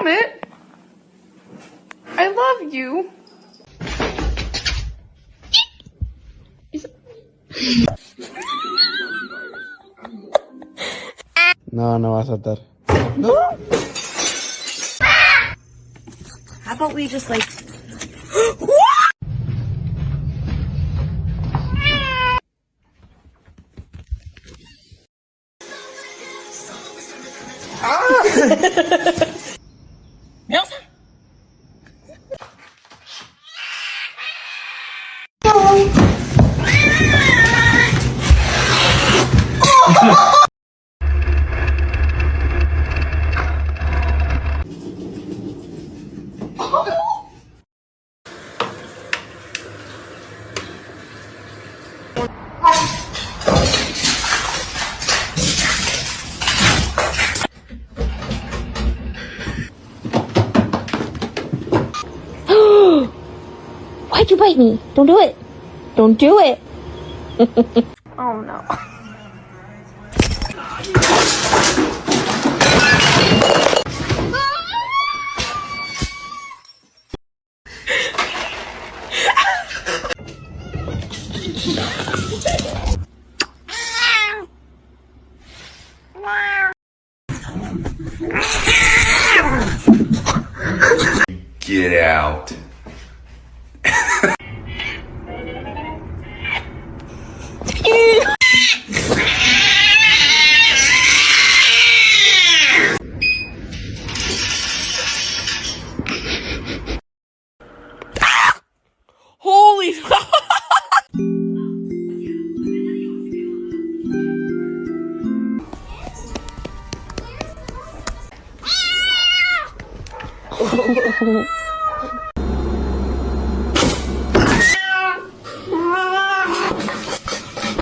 on it. I love you. No, no va a saltar. How about we just like... Nelson? Why'd you bite me? Don't do it. Don't do it. Oh no. Get out. Holy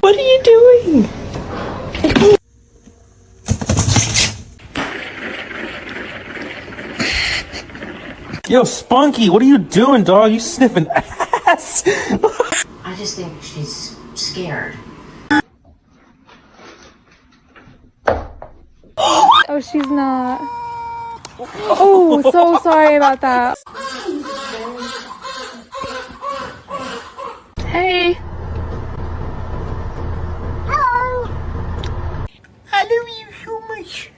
What are you doing? Yo, Spunky, what are you doing, dog? You sniffing ass. I just think she's scared. Oh, she's not. Oh, so sorry about that. Hey. I love you so much.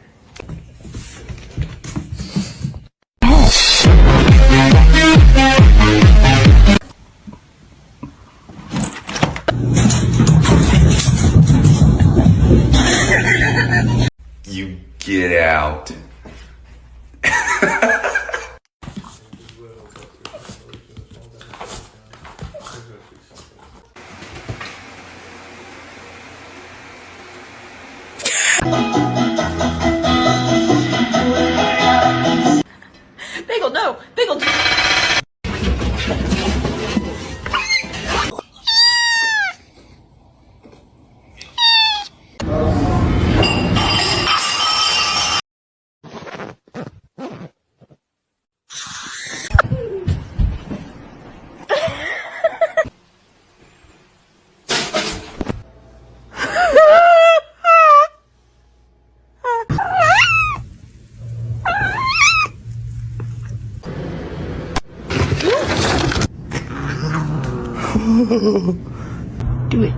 You get out. Bagel, no! Bagel! Do it.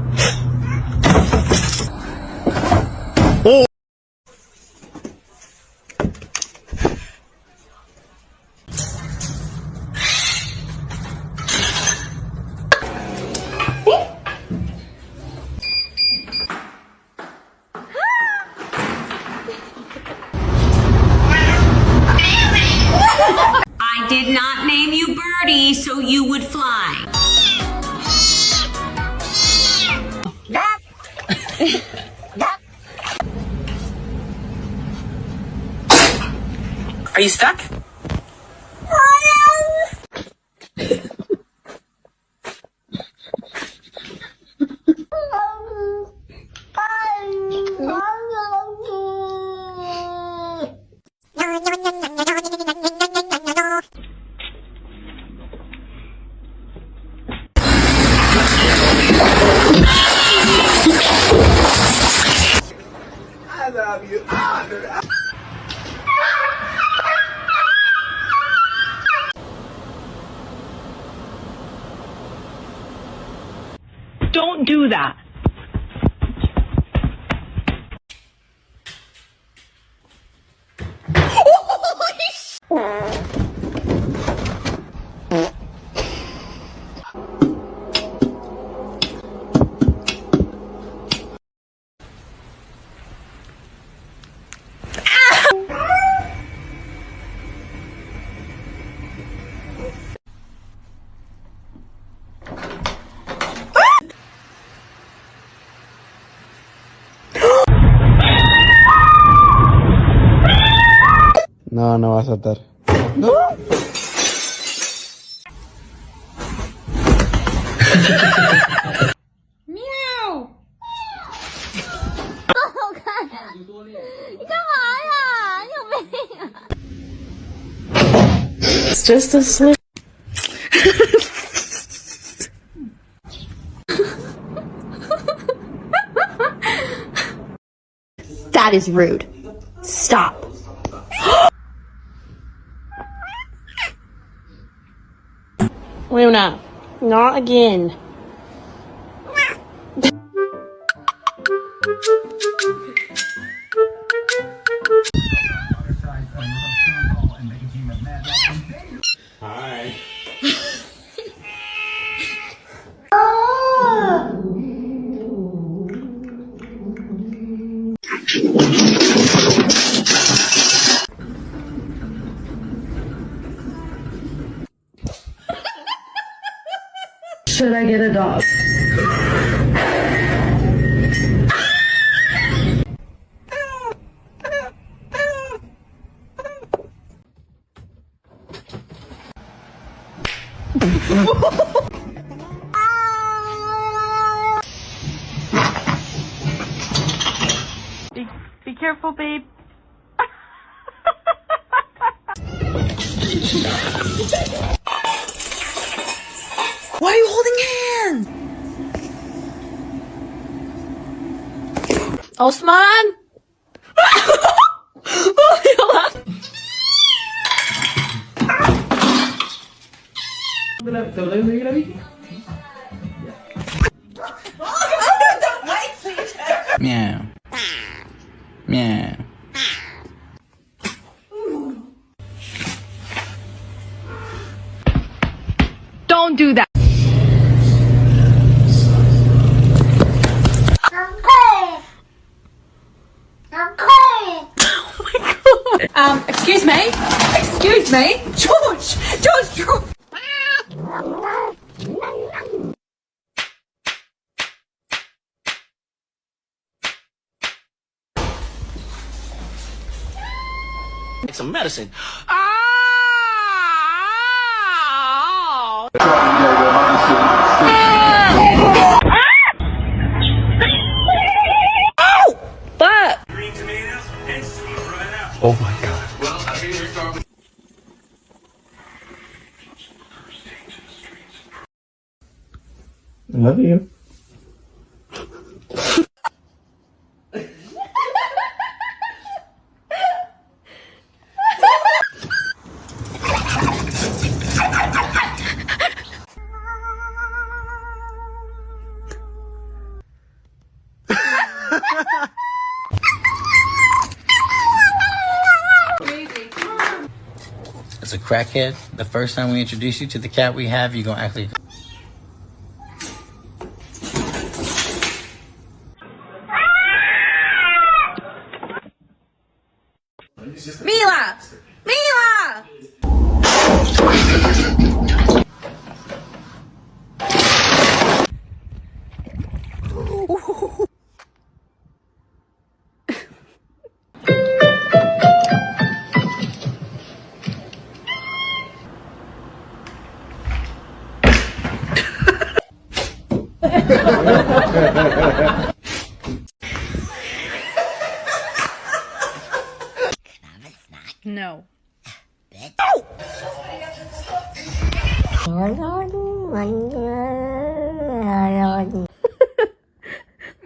I did not name you Birdie so you would fly. Are you stuck? I love you. Don't do that. No, no va a saltar. Meow. 你干嘛呀？你有病啊 It's just a slip. That is rude. Stop. Luna, not again. Hi. Should I get a dog? Be careful, babe. Why are you holding hands? Osman? Meow. Meow. Don't do that. Excuse me? Excuse me? George! George! Take some medicine. Oh my god. I love you. As a crackhead, the first time we introduce you to the cat we have, you're gonna act like. Mila! Mila! No.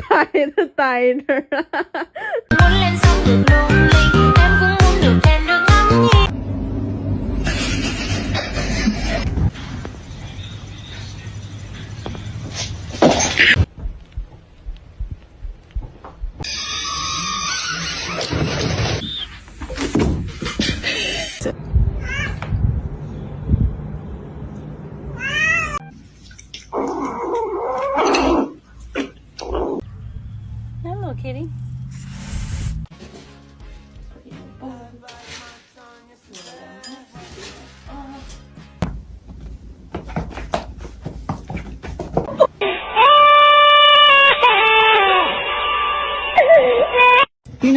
Tại tài rồi. Muốn lên sóng được lung linh, em cũng muốn được em được ngắm nhìn.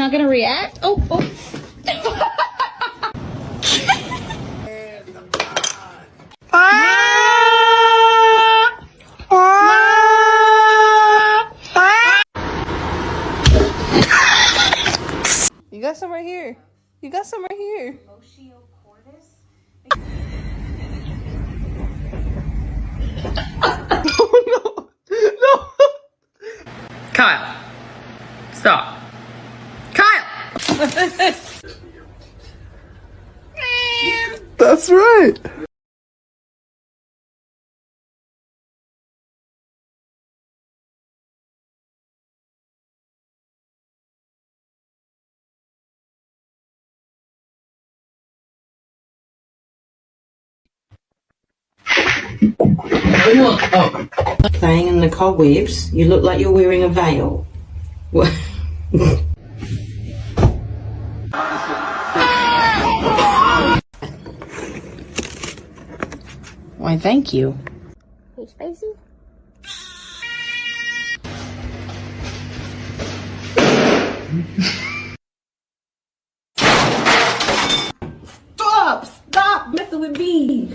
not gonna react? Oh, oh. You got some right here. You got some right here. Kyle, stop. Kyle! That's right. Playing in the cobwebs, you look like you're wearing a veil. What? Why, thank you. Hey, spicy. Stop messing with me.